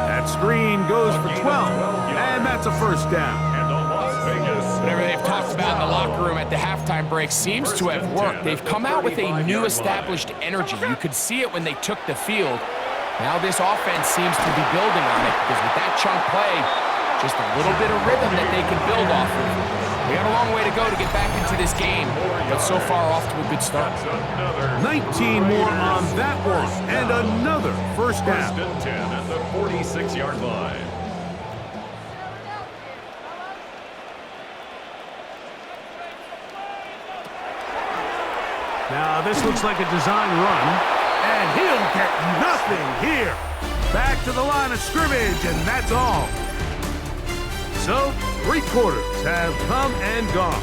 That screen goes for 12, and that's a first down. And the Las Vegas. Whatever they've talked about in the locker room at the halftime break seems to have worked. They've come out with a new established energy. You could see it when they took the field. Now this offense seems to be building on it, because with that chunk play, just a little bit of rhythm that they can build off of. We got a long way to go to get back into this game, but so far off to a good start. 19 more on that one, and another first down. First and 10 at the 46-yard line. Now this looks like a design run, and he'll get nothing here. Back to the line of scrimmage, and that's all. So, 3 quarters have come and gone.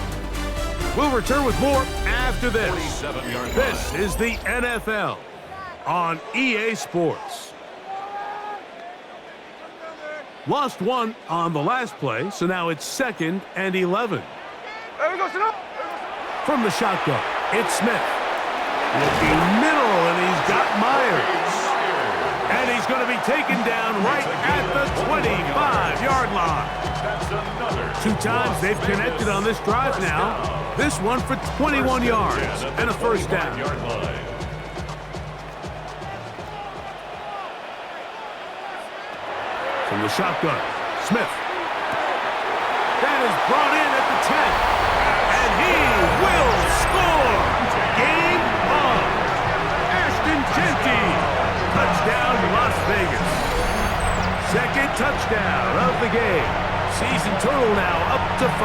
We'll return with more after this. 47-yard line. This is the NFL on EA Sports. Lost 1 on the last play, so now it's 2nd and 11. From the shotgun, it's Smith. Looking middle, and he's got Myers. And he's going to be taken down right at the 25-yard line. 2 times they've connected on this drive now. This one for 21 yards and a first down. From the shotgun, Smith. That is brought in the game. Season total now up to 5.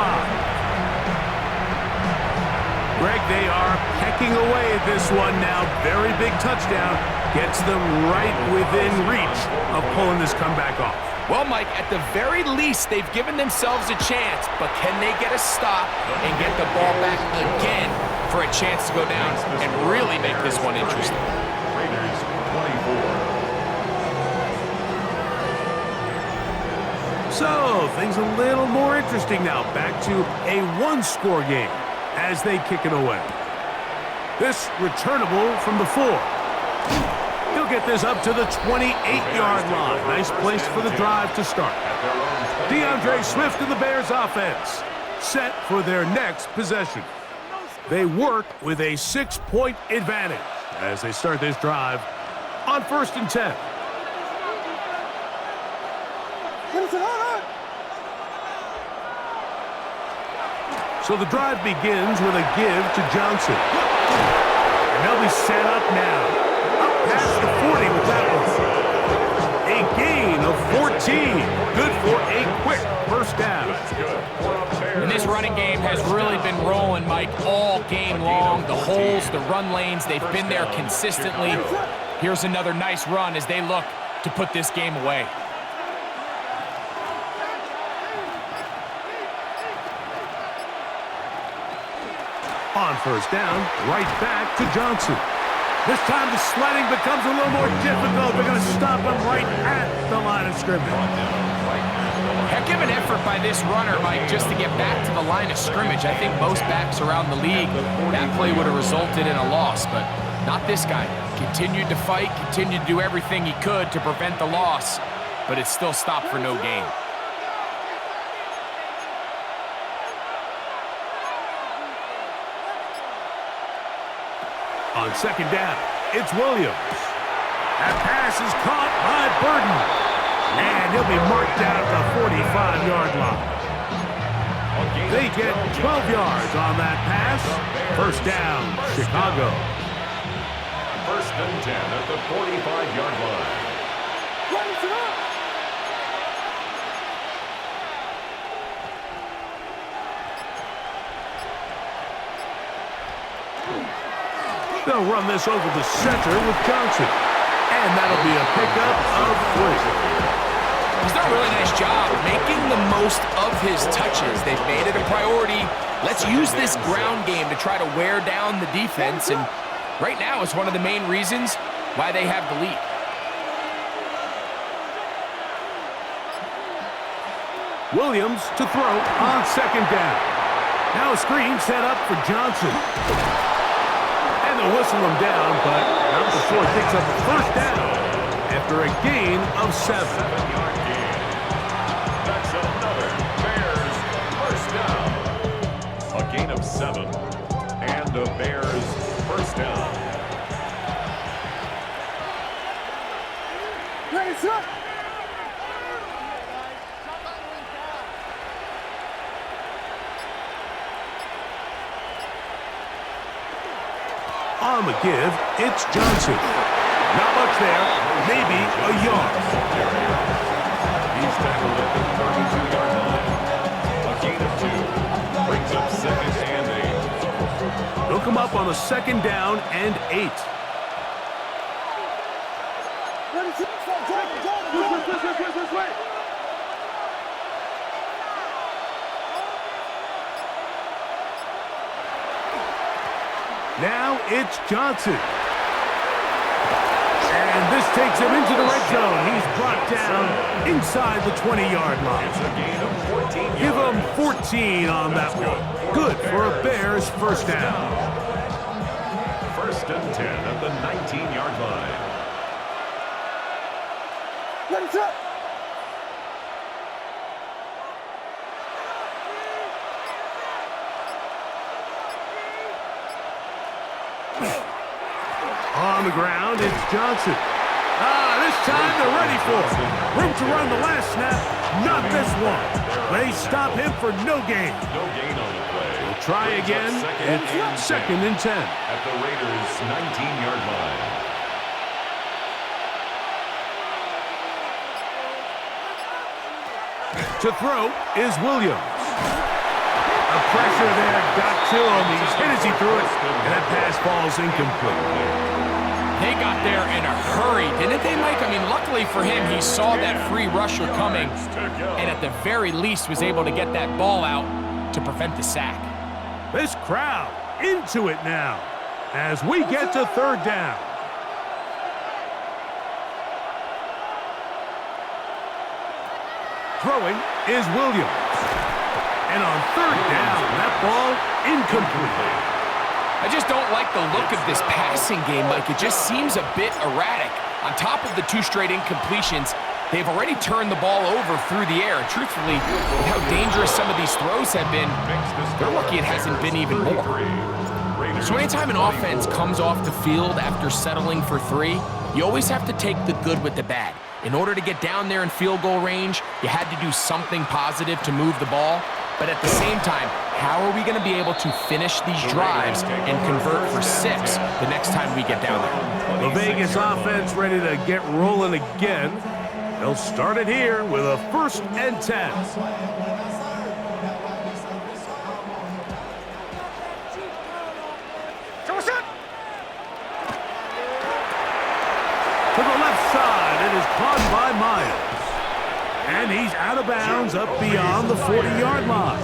Greg, they are pecking away at this one now. Very big touchdown. Gets them right within reach of pulling this comeback off. Well, Mike, at the very least, they've given themselves a chance, but can they get a stop and get the ball back again for a chance to go down and really make this one interesting? Raiders 24. So, things a little more interesting now. Back to a one-score game as they kick it away. This returnable from the 4. He'll get this up to the 28-yard line. Nice place for the drive to start. DeAndre Swift and the Bears offense set for their next possession. They work with a 6-point advantage as they start this drive on 1st and 10. So the drive begins with a give to Johnson. And they'll be set up now. Up past the 40 with that one. A gain of 14. Good for a quick first down. And this running game has really been rolling, Mike, all game long. The holes, the run lanes, they've been there consistently. Here's another nice run as they look to put this game away. On 1st down, right back to Johnson. This time the sledding becomes a little more difficult. They're going to stop him right at the line of scrimmage. Heck of an effort by this runner, Mike, just to get back to the line of scrimmage. I think most backs around the league, that play would have resulted in a loss, but not this guy. Continued to fight, continued to do everything he could to prevent the loss, but it still stopped for no gain. On 2nd down, it's Williams. That pass is caught by Burden. And he'll be marked down at the 45-yard line. They get 12 yards on that pass. 1st down, Chicago. 1st and 10 at the 45-yard line. They'll run this over the center with Johnson. And that'll be a pickup of 3. He's done a really nice job making the most of his touches. They've made it a priority. Let's use this ground game to try to wear down the defense. And right now it's one of the main reasons why they have the lead. Williams to throw on 2nd down. Now a screen set up for Johnson. They'll whistle him down, but not before it picks up a 1st down after a gain of 7. 7-yard gain. That's another Bears 1st down. A gain of 7. And the Bears 1st down. On the give, it's Johnson. Not much there, maybe a yard. He's tackled at the 32-yard line. A gain of 2. Brings up 2nd and 8. They'll come up on a 2nd down and 8. Now it's Johnson. And this takes him into the red zone. He's brought down inside the 20-yard line. It's a gain of 14 Give yards. him 14 on that one. Good for a Bears 1st down. 1st and 10 at the 19-yard line. On the ground, it's Johnson. This time they're ready for it. Room to run the last snap. Not this one. They stop him for no gain. No gain on the play. We'll try again. It's 2nd and 10. At the Raiders' 19-yard line. To throw is Williams. The pressure there got to him. He's hit as he threw it, and that pass falls incomplete. They got there in a hurry, didn't they, Mike? I mean, luckily for him, he saw that free rusher coming, and at the very least was able to get that ball out to prevent the sack. This crowd into it now as we get to third down. Throwing is Williams. And on third down, that ball incomplete. I just don't like the look of this passing game, Mike. It just seems a bit erratic. On top of the 2 straight incompletions, they've already turned the ball over through the air. And truthfully, with how dangerous some of these throws have been, they're lucky it hasn't been even more. So anytime an offense comes off the field after settling for 3, you always have to take the good with the bad. In order to get down there in field goal range, you had to do something positive to move the ball. But at the same time, how are we going to be able to finish these drives and convert for 6 the next time we get down there? The Vegas offense ready to get rolling again. They'll start it here with a 1st and 10. To the left side, it is caught by Myers. And he's out of bounds up beyond the 40-yard line.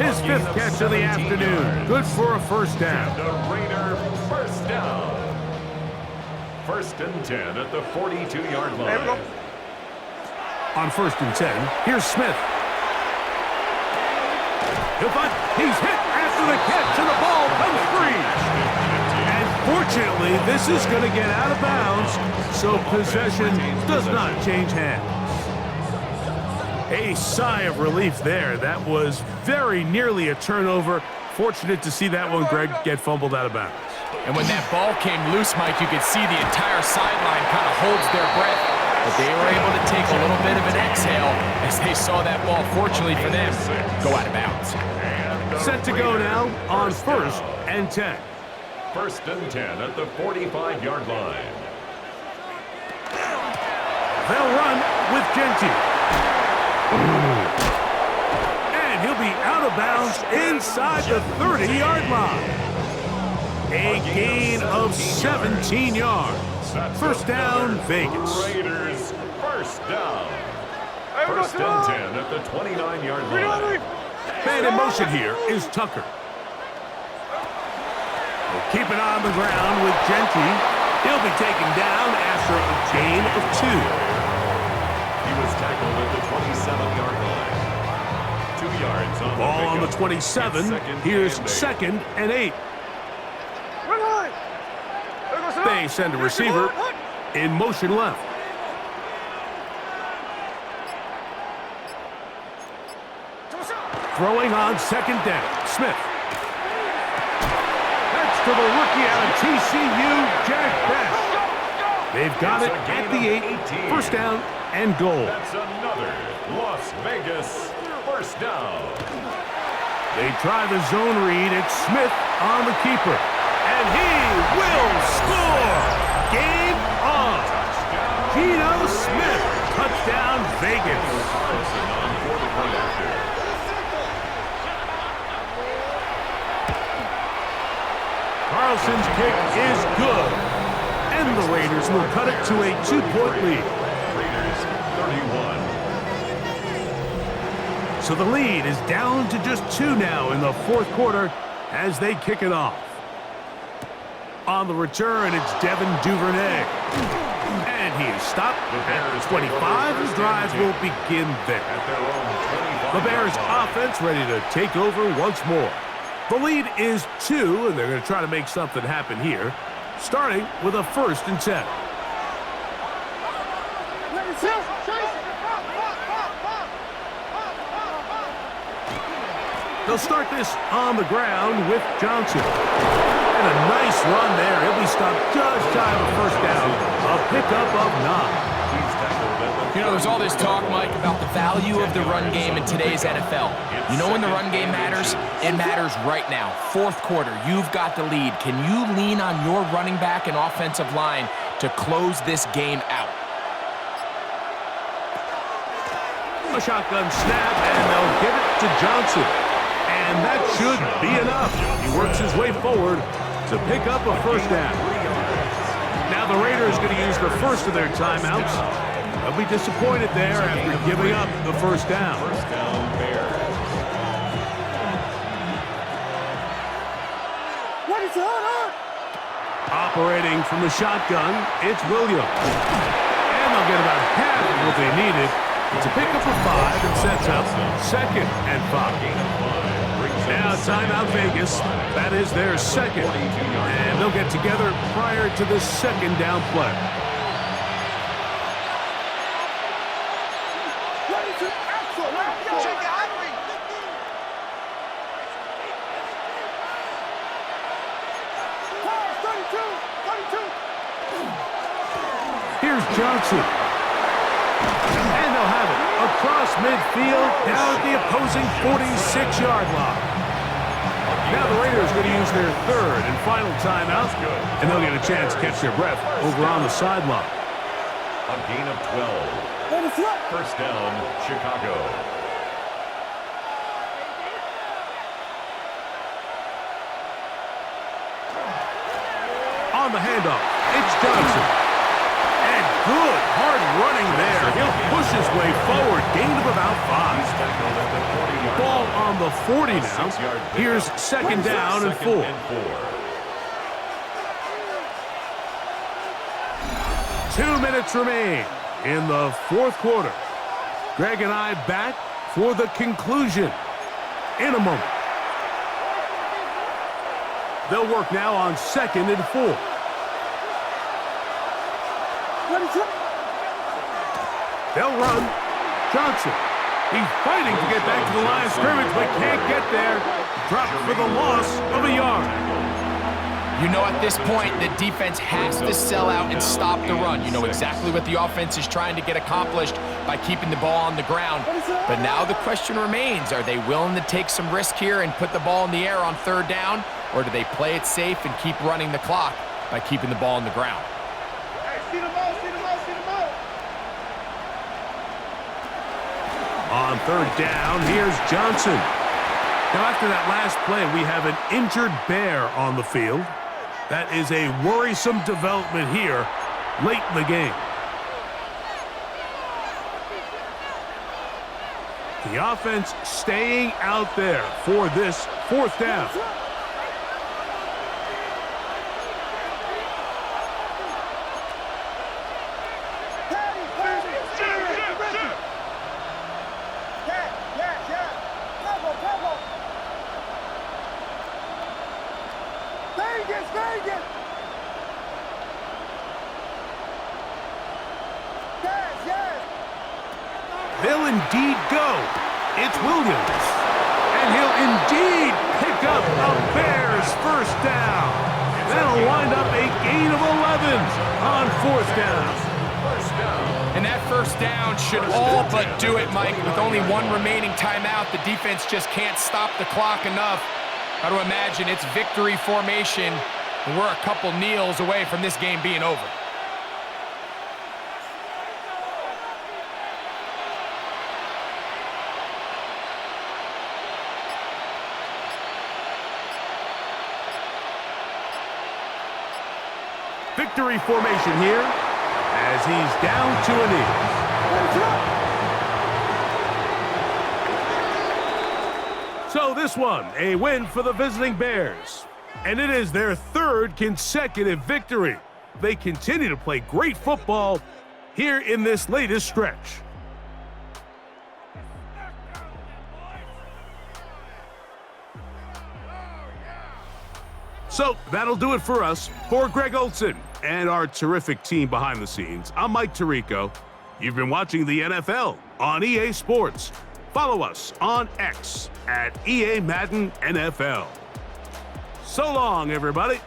His 5th catch of the afternoon. Good for a 1st down. The Raider first down. 1st and 10 at the 42-yard line. On 1st and 10, here's Smith. He's hit after the catch, and the ball comes free. And fortunately, this is going to get out of bounds, so possession does not change hands. A sigh of relief there. That was very nearly a turnover. Fortunate to see that one, Greg, get fumbled out of bounds. And when that ball came loose, Mike, you could see the entire sideline kind of holds their breath. But they were able to take a little bit of an exhale as they saw that ball, fortunately for them, go out of bounds. Set to go now on 1st and 10. 1st and 10 at the 45-yard line. They'll run with Genty. And he'll be out of bounds inside the 30-yard line. A gain of 17 yards. 1st down, Vegas. Raiders first down. 1st and 10 at the 29-yard line. Man in motion here is Tucker. We'll keep it on the ground with Genty. He'll be taken down after a gain of 2. He was tackled at the 27-yard line. 2 yards on Ball on the 27. Here's 2nd and 8. They send a receiver in motion left. Throwing on 2nd down, Smith. That's to the rookie out of TCU, Jack Best. They've got it at the 8. 1st down and goal. That's another Las Vegas first down. They try the zone read. It's Smith on the keeper. And he will score! Game on! Geno Smith, touchdown Vegas. Carlson's kick is good. And the Raiders will cut it to a 2-point lead. Raiders 31. So the lead is down to just 2 now in the 4th quarter as they kick it off. On the return, it's Devin Duvernay. And he is stopped at 25. The drive will begin there. The Bears offense ready to take over once more. The lead is 2, and they're going to try to make something happen here, starting with a 1st and 10. They'll start this on the ground with Johnson. And a nice run there. He'll be stopped just shy of a 1st down. A pickup of 9. You know, there's all this talk, Mike, about the value of the run game in today's NFL. You know when the run game matters? It matters right now. 4th quarter, you've got the lead. Can you lean on your running back and offensive line to close this game out? A shotgun snap, and they'll give it to Johnson. And that should be enough. He works his way forward to pick up a first down. Now the Raiders going to use the first of their timeouts. They'll be disappointed there after giving up the first down. First down, Bears. Operating from the shotgun, it's Williams. And they'll get about half of what they needed to pick up a 5 and sets up 2nd and 5. Now timeout Vegas. That is their second. And they'll get together prior to the second down play. Here's Johnson. And they'll have it across midfield down at the opposing 46-yard line. Now the Raiders are going to use their third and final timeout, and they'll get a chance to catch their breath over on the sideline. A gain of 12. First down, Chicago. On the handoff, it's Johnson. And good, hard running there. He'll push his way forward, gain of about 5. Ball on the 40 now. Here's second down and 4. 2 minutes remain in the fourth quarter. Greg and I back for the conclusion in a moment. They'll work now on 2nd and 4. They'll run. Johnson. He's fighting to get back to the line of scrimmage, but can't get there. Dropped for the loss of a yard. You know, at this point, the defense has to sell out and stop the run. You know exactly what the offense is trying to get accomplished by keeping the ball on the ground. But now the question remains, are they willing to take some risk here and put the ball in the air on 3rd down? Or do they play it safe and keep running the clock by keeping the ball on the ground? On 3rd down, here's Johnson. Now, after that last play, we have an injured Bear on the field. That is a worrisome development here late in the game. The offense staying out there for this 4th down. They'll indeed go. It's Williams. And he'll indeed pick up a Bears first down. That'll wind up a gain of 11 on 4th down. And that first down should all but do it, Mike. With only 1 remaining timeout, the defense just can't stop the clock enough. Got to imagine it's victory formation, and we're a couple kneels away from this game being over. Victory formation here as he's down to a knee. So this one, a win for the visiting Bears. And it is their 3rd consecutive victory. They continue to play great football here in this latest stretch. So that'll do it for us. For Greg Olson and our terrific team behind the scenes, I'm Mike Tirico. You've been watching the NFL on EA Sports. Follow us on X at EA Madden NFL. So long, everybody.